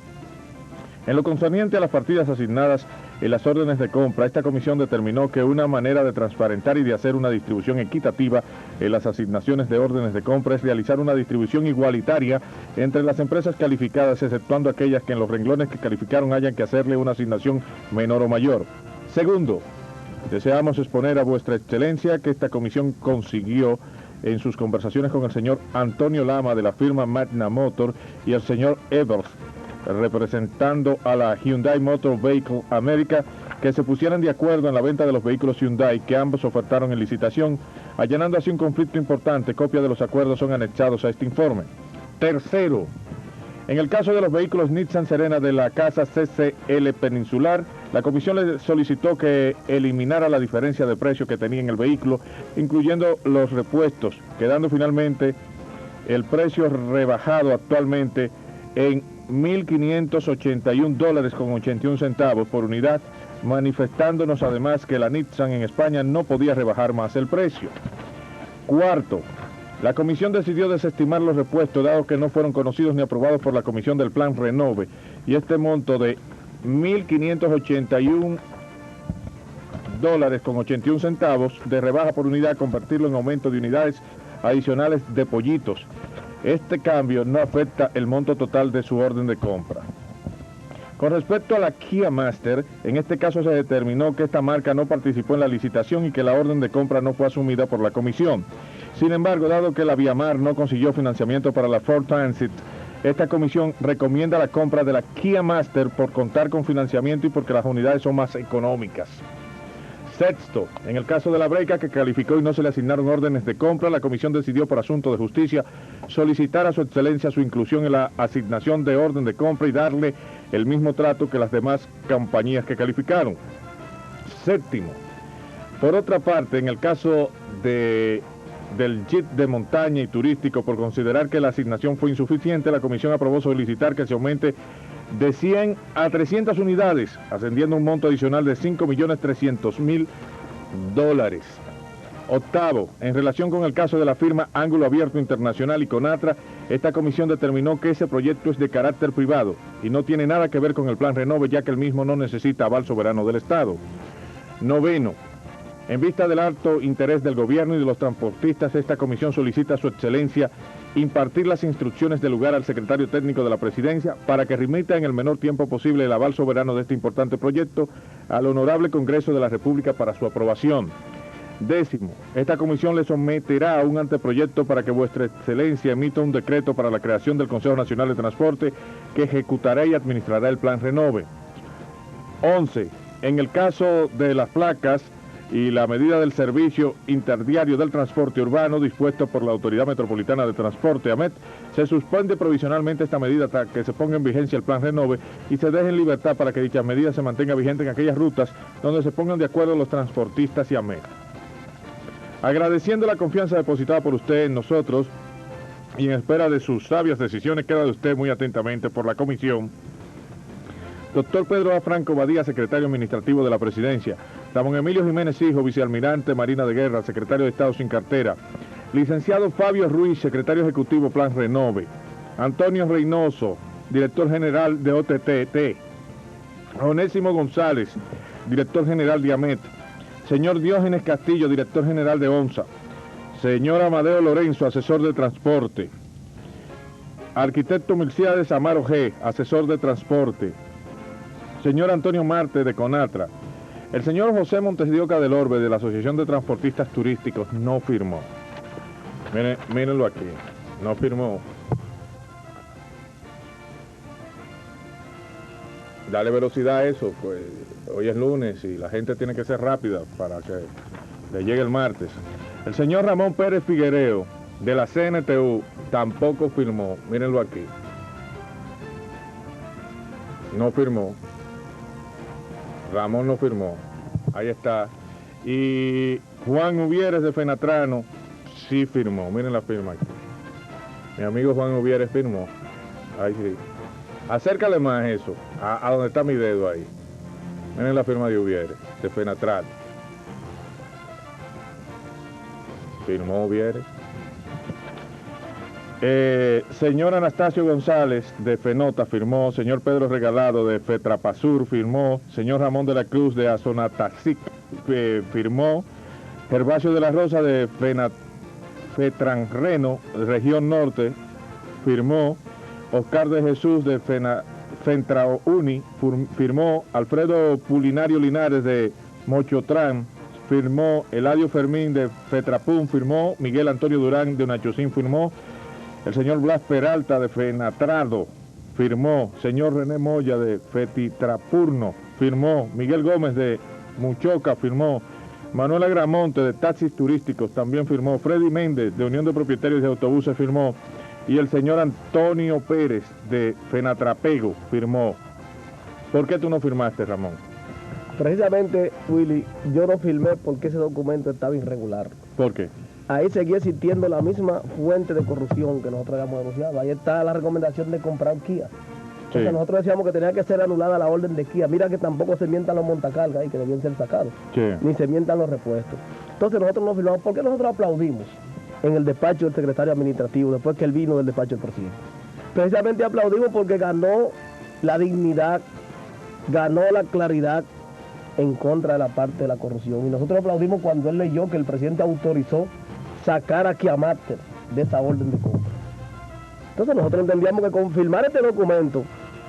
en lo concerniente a las partidas asignadas en las órdenes de compra, esta comisión determinó que una manera de transparentar y de hacer una distribución equitativa en las asignaciones de órdenes de compra es realizar una distribución igualitaria entre las empresas calificadas, exceptuando aquellas que en los renglones que calificaron hayan que hacerle una asignación menor o mayor. Segundo, deseamos exponer a vuestra excelencia que esta comisión consiguió en sus conversaciones con el señor Antonio Lama de la firma Magna Motor y el señor Evers, representando a la Hyundai Motor Vehicle America, que se pusieran de acuerdo en la venta de los vehículos Hyundai que ambos ofertaron en licitación, allanando así un conflicto importante. Copia de los acuerdos son anexados a este informe. Tercero, en el caso de los vehículos Nissan Serena de la casa CCL Peninsular, la comisión le solicitó que eliminara la diferencia de precio que tenía en el vehículo, incluyendo los repuestos, quedando finalmente el precio rebajado actualmente en $1.581.81 por unidad, manifestándonos además que la Nissan en España no podía rebajar más el precio. Cuarto, la comisión decidió desestimar los repuestos dado que no fueron conocidos ni aprobados por la comisión del plan Renove, y este monto de $1.581.81 de rebaja por unidad, convertirlo en aumento de unidades adicionales de pollitos. Este cambio no afecta el monto total de su orden de compra. Con respecto a la Kia Master, en este caso se determinó que esta marca no participó en la licitación y que la orden de compra no fue asumida por la comisión. Sin embargo, dado que la Viamar no consiguió financiamiento para la Ford Transit, esta comisión recomienda la compra de la Kia Master por contar con financiamiento y porque las unidades son más económicas. Sexto, en el caso de la Breica, que calificó y no se le asignaron órdenes de compra, la comisión decidió por asunto de justicia solicitar a su excelencia su inclusión en la asignación de orden de compra y darle el mismo trato que las demás compañías que calificaron. Séptimo, por otra parte, en el caso del Jeep de montaña y turístico, por considerar que la asignación fue insuficiente, la comisión aprobó solicitar que se aumente de 100 a 300 unidades, ascendiendo a un monto adicional de $5.300.000. Octavo, en relación con el caso de la firma Ángulo Abierto Internacional y Conatra, esta comisión determinó que ese proyecto es de carácter privado y no tiene nada que ver con el plan Renove, ya que el mismo no necesita aval soberano del Estado. Noveno, en vista del alto interés del gobierno y de los transportistas, esta comisión solicita a su excelencia impartir las instrucciones de lugar al secretario técnico de la presidencia para que remita en el menor tiempo posible el aval soberano de este importante proyecto al honorable Congreso de la República para su aprobación. Décimo, esta comisión le someterá a un anteproyecto para que vuestra excelencia emita un decreto para la creación del Consejo Nacional de Transporte que ejecutará y administrará el plan Renove. 11, en el caso de las placas y la medida del servicio interdiario del transporte urbano dispuesto por la Autoridad Metropolitana de Transporte, AMET, se suspende provisionalmente esta medida hasta que se ponga en vigencia el plan Renove y se deje en libertad para que dicha medida se mantenga vigente en aquellas rutas donde se pongan de acuerdo los transportistas y AMET. Agradeciendo la confianza depositada por usted en nosotros y en espera de sus sabias decisiones, queda de usted muy atentamente por la comisión Dr. Pedro A. Franco Badía, secretario administrativo de la Presidencia. Ramón Emilio Jiménez Hijo, vicealmirante Marina de Guerra, secretario de Estado sin cartera. Licenciado Fabio Ruiz, secretario ejecutivo Plan Renove. Antonio Reynoso, director general de OTT. Onésimo González, director general de AMET. Señor Diógenes Castillo, director general de ONSA. Señor Amadeo Lorenzo, asesor de transporte. Arquitecto Milciades Amaro G., asesor de transporte. Señor Antonio Marte, de Conatra. El señor José Montes de Oca del Orbe, de la Asociación de Transportistas Turísticos, no firmó. Mírenlo aquí, no firmó. Dale velocidad a eso, pues hoy es lunes y la gente tiene que ser rápida para que le llegue el martes. El señor Ramón Pérez Figuereo, de la CNTU, tampoco firmó. Mírenlo aquí. No firmó. Ramón no firmó. Ahí está. Y Juan Uvieres de Fenatrano sí firmó. Miren la firma aquí. Mi amigo Juan Uvieres firmó. Ahí sí. Acércale más eso, a donde está mi dedo ahí. Miren la firma de Uvieres, de Fenatral. Firmó Uvieres. Señor Anastasio González de Fenota firmó. Señor Pedro Regalado de Fetrapasur firmó. Señor Ramón de la Cruz de Azonataxic firmó. Gervasio de la Rosa de Fetranreno, región norte, firmó. Oscar de Jesús de Fentrauni firmó. Alfredo Pulinario Linares de Mochotrán firmó. Eladio Fermín de Fetrapún firmó. Miguel Antonio Durán de Unachocín firmó. El señor Blas Peralta de Fenatrado firmó. Señor René Moya de Fetitrapurno firmó. Miguel Gómez de Muchoca firmó. Manuel Agramonte de Taxis Turísticos también firmó. Freddy Méndez de Unión de Propietarios de Autobuses firmó. Y el señor Antonio Pérez de Fenatrapego firmó. ¿Por qué tú no firmaste, Ramón? Precisamente, Willy, yo no firmé porque ese documento estaba irregular. ¿Por qué? ahí seguía existiendo la misma fuente de corrupción que nosotros habíamos denunciado. Ahí está la recomendación de comprar Kia. Entonces nosotros decíamos que tenía que ser anulada la orden de Kia. Mira que tampoco se mientan los montacargas ahí, que debían ser sacados. Ni se mientan los repuestos. Entonces nosotros nos firmamos. ¿Por qué nosotros aplaudimos en el despacho del secretario administrativo después que él vino del despacho del presidente? Precisamente aplaudimos porque ganó la dignidad, ganó la claridad en contra de la parte de la corrupción. Y nosotros aplaudimos cuando él leyó que el presidente autorizó sacar a Kia Master de esa orden de compra. Entonces nosotros entendíamos que confirmar este documento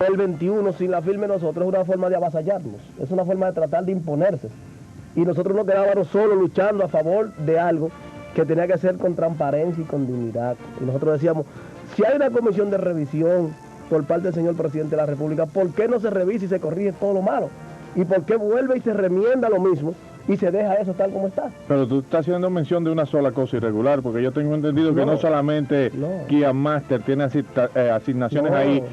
el 21 sin la firme de nosotros es una forma de avasallarnos, es una forma de tratar de imponerse. Y nosotros no quedábamos solos luchando a favor de algo que tenía que ser con transparencia y con dignidad. Y nosotros decíamos, si hay una comisión de revisión por parte del señor presidente de la República, ¿por qué no se revisa y se corrige todo lo malo? ¿Y por qué vuelve y se remienda lo mismo y se deja eso tal como está? Pero tú estás haciendo mención de una sola cosa irregular, porque yo tengo entendido que no solamente Kia Master tiene asignaciones ahí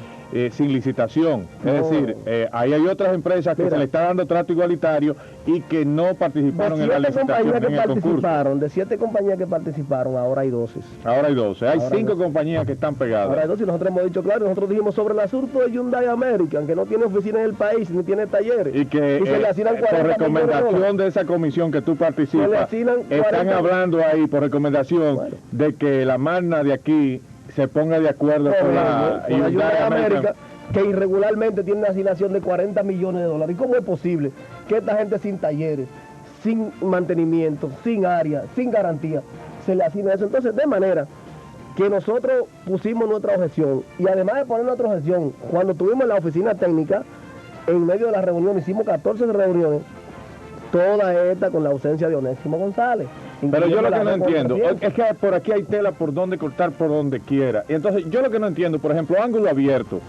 sin licitación. Es decir, ahí hay otras empresas que se le está dando trato igualitario y que no participaron en la licitación, en el concurso. De 7 compañías que participaron, ahora hay 12. Ahora hay 12. Hay 5 compañías que están pegadas. Ahora hay 12 y nosotros hemos dicho, claro, nosotros dijimos sobre el asunto de Hyundai American, que no tiene oficinas en el país, ni tiene talleres. Y que se le asignan por recomendación de esa comisión que tú participas, están hablando ahí por recomendación de que la magna de aquí se ponga de acuerdo con la Hyundai América, que irregularmente tiene una asignación de $40 millones. ¿Y cómo es posible que esta gente sin talleres, sin mantenimiento, sin área, sin garantía, se le asigne eso? Entonces, de manera que nosotros pusimos nuestra objeción, y además de poner nuestra objeción, cuando tuvimos la oficina técnica, en medio de la reunión, hicimos 14 reuniones, toda esta con la ausencia de Onésimo González. Pero yo lo que no entiendo es que por aquí hay tela por donde cortar por donde quiera. Y entonces yo lo que no entiendo, por ejemplo, Ángulo Abierto,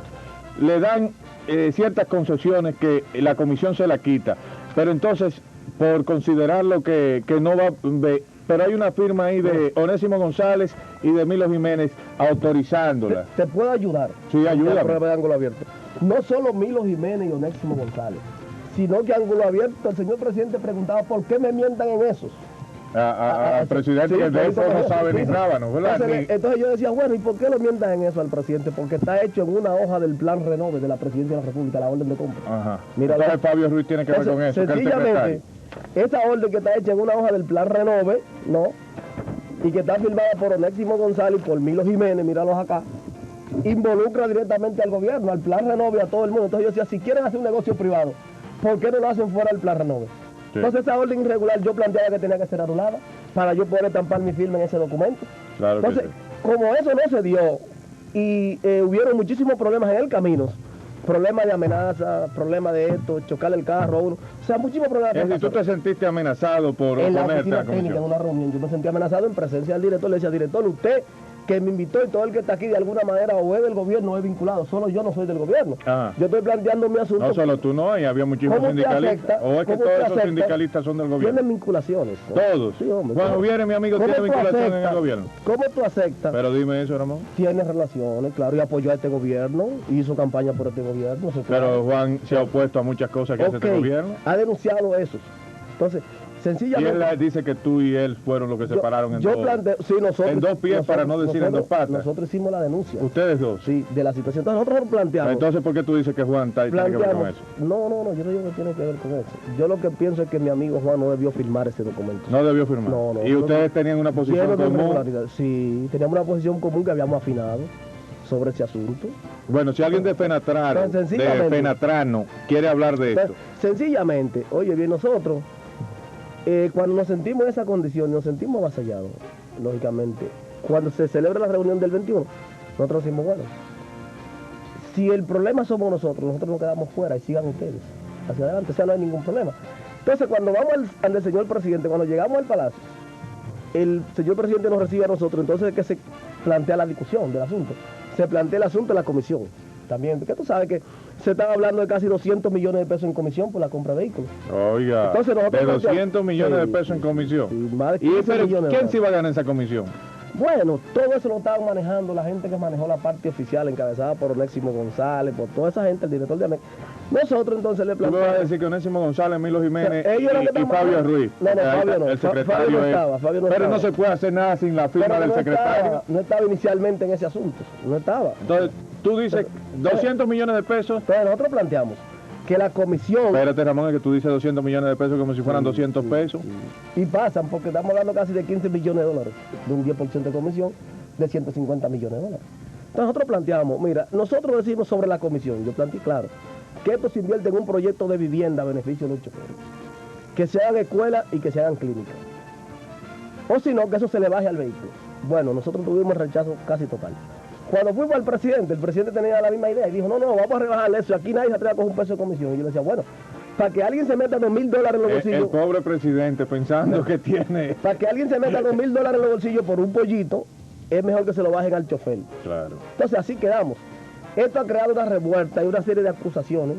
le dan ciertas concesiones que la comisión se la quita, pero entonces por considerarlo que no va, pero hay una firma ahí de Onésimo González y de Milo Jiménez autorizándola. ¿Te puedo ayudar? Sí, ayúdame. La prueba de Ángulo Abierto. No solo Milo Jiménez y Onésimo González, sino que Ángulo Abierto, el señor presidente preguntaba por qué me mientan en esos. Al presidente, que de eso no sabe ni rábano, ¿verdad? Entonces yo decía, bueno, ¿y por qué lo mientan en eso al presidente? Porque está hecho en una hoja del plan Renove de la Presidencia de la República, la orden de compra. Ajá. Mira, entonces Fabio Ruiz tiene que ver con eso. Sencillamente, esa orden que está hecha en una hoja del plan Renove, ¿no? Y que está firmada por Onésimo González y por Milo Jiménez, míralos acá, involucra directamente al gobierno, al plan Renove, a todo el mundo. Entonces yo decía, si quieren hacer un negocio privado, ¿por qué no lo hacen fuera del plan Renove? Entonces esa orden irregular yo planteaba que tenía que ser anulada para yo poder estampar mi firma en ese documento. Claro. Entonces, como eso no se dio y hubieron muchísimos problemas en el camino, problemas de amenaza, problemas de esto, chocarle el carro a uno, o sea, muchísimos problemas. Es decir, tú te sentiste amenazado por en la oficina técnica, en una reunión, yo me sentí amenazado en presencia del director, le decía, director, usted que me invitó y todo el que está aquí de alguna manera o es del gobierno o es vinculado, solo yo no soy del gobierno. Yo estoy planteando mi asunto. No solo tú no, y había muchísimos sindicalistas. ¿O es que todos esos sindicalistas son del gobierno? Tienen vinculaciones, ¿no? Todos. Sí, hombre. Juan Ubiere, mi amigo, tiene vinculaciones en el gobierno. ¿Cómo tú aceptas? Pero dime eso, Ramón. Tiene relaciones, claro, y apoyó a este gobierno, hizo campaña por este gobierno. Pero Juan se ha opuesto a muchas cosas que hace este gobierno. Ha denunciado eso. Entonces, sencillamente. Y él dice que tú y él fueron los que se pararon en dos pies, para no decir en dos patas. Nosotros hicimos la denuncia. ¿Ustedes dos? Sí, de la situación. Entonces nosotros planteamos. Entonces, ¿por qué tú dices que Juan tiene que ver con eso? No, yo no digo que tiene que ver con eso. Yo lo que pienso es que mi amigo Juan no debió firmar ese documento. ¿No debió firmar? No. ¿Y ustedes tenían una posición común? Sí, teníamos una posición común que habíamos afinado sobre ese asunto. Bueno, si alguien de Fenatrano quiere hablar de esto. Sencillamente, oye bien, nosotros cuando nos sentimos en esa condición, nos sentimos avasallados, lógicamente. Cuando se celebra la reunión del 21, nosotros decimos, bueno, si el problema somos nosotros nos quedamos fuera y sigan ustedes hacia adelante, o sea, no hay ningún problema. Entonces, cuando vamos al señor presidente, cuando llegamos al palacio, el señor presidente nos recibe a nosotros, entonces es que se plantea la discusión del asunto. Se plantea el asunto de la comisión también, porque tú sabes que se están hablando de casi 200 millones de pesos en comisión por la compra de vehículos. Oiga, entonces, de 200 millones de pesos en comisión. Pero ¿quién se iba a ganar esa comisión? Bueno, todo eso lo estaban manejando la gente que manejó la parte oficial, encabezada por Onésimo González, por toda esa gente, el director de AMEC. Nosotros entonces le planteamos... Tú me vas a decir que Onésimo González, Milo Jiménez y Fabio Ruiz. No, Fabio no. El secretario Fabio no estaba, pero estaba. No se puede hacer nada sin la firma del secretario. No estaba inicialmente en ese asunto, no estaba. Entonces, tú dices 200 millones de pesos. Pero nosotros planteamos que la comisión... Espérate, Ramón, es que tú dices 200 millones de pesos como si fueran 200 pesos. Y pasan, porque estamos hablando casi de 15 millones de dólares, de un 10% de comisión, de 150 millones de dólares. Entonces nosotros planteamos, mira, nosotros decimos sobre la comisión, yo planteé claro, que esto se invierte en un proyecto de vivienda a beneficio de los choferes, que se hagan escuelas y que se hagan clínicas. O si no, que eso se le baje al vehículo. Bueno, nosotros tuvimos rechazo casi total. Cuando fuimos al presidente, el presidente tenía la misma idea y dijo, no, vamos a rebajarle eso, aquí nadie se atreve a coger un peso de comisión. Y yo le decía, bueno, para que alguien se meta $2,000 en los bolsillos... El pobre presidente pensando que tiene... Para que alguien se meta $2,000 en los bolsillos por un pollito, es mejor que se lo bajen al chofer. Claro. Entonces así quedamos. Esto ha creado una revuelta y una serie de acusaciones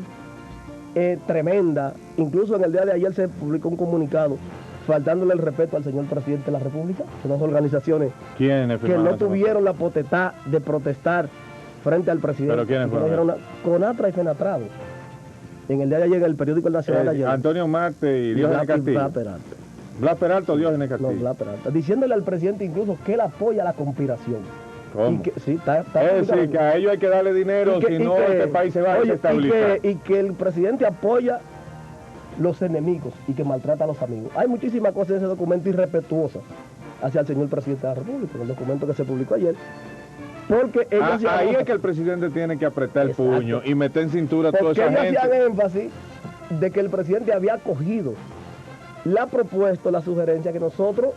tremenda. Incluso en el día de ayer se publicó un comunicado faltándole el respeto al señor presidente de la República, unas organizaciones que no tuvieron la potestad de protestar frente al presidente. ¿Pero quiénes fueron? Conatra y Fenatrado. En el día de ayer, en el periódico El Nacional ayer. Antonio Marte y Diógenes Castillo. Blas Peralta o Diógenes Castillo. No, Blas Peralta. Diciéndole al presidente incluso que él apoya la conspiración. ¿Cómo? Que, sí, está es decir, que a ellos hay que darle dinero, si no este país se va a desestabilizar. Y que el presidente apoya los enemigos y que maltrata a los amigos. Hay muchísimas cosas en ese documento irrespetuosas hacia el señor presidente de la República, en el documento que se publicó ayer. Porque ellos ahí es que el presidente tiene que apretar el puño y meter en cintura a toda esa gente. Porque ellos hacían énfasis de que el presidente había acogido la propuesta, la sugerencia que nosotros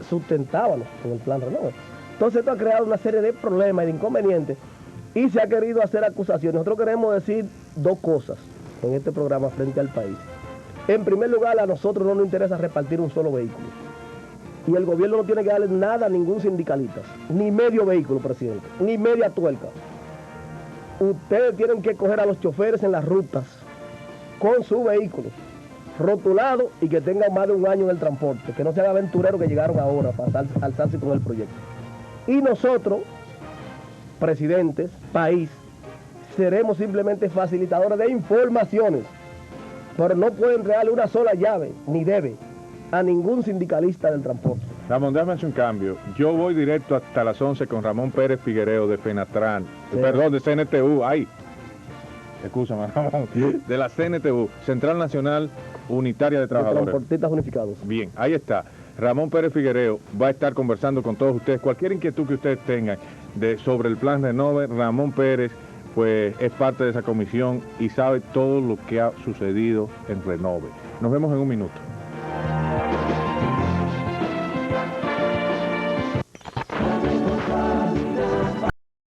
sustentábamos con el plan Renove. Entonces esto ha creado una serie de problemas y de inconvenientes y se ha querido hacer acusaciones. Nosotros queremos decir dos cosas en este programa frente al país. En primer lugar, a nosotros no nos interesa repartir un solo vehículo. Y el gobierno no tiene que darle nada a ningún sindicalista, ni medio vehículo, presidente, ni media tuerca. Ustedes tienen que coger a los choferes en las rutas con su vehículo rotulado y que tengan más de un año en el transporte, que no sean aventureros que llegaron ahora para alzarse con el proyecto. Y nosotros, presidentes, país, seremos simplemente facilitadores de informaciones, pero no pueden entregarle una sola llave, ni debe, a ningún sindicalista del transporte. Ramón, déjame hacer un cambio. Yo voy directo hasta las 11 con Ramón Pérez Figuereo de Fenatran, perdón, de CNTU, escúchame, Ramón, de la CNTU, Central Nacional Unitaria de Trabajadores. De transportistas unificados. Bien, ahí está. Ramón Pérez Figuereo va a estar conversando con todos ustedes. Cualquier inquietud que ustedes tengan sobre el plan Renove, Ramón Pérez pues es parte de esa comisión y sabe todo lo que ha sucedido en Renove. Nos vemos en un minuto.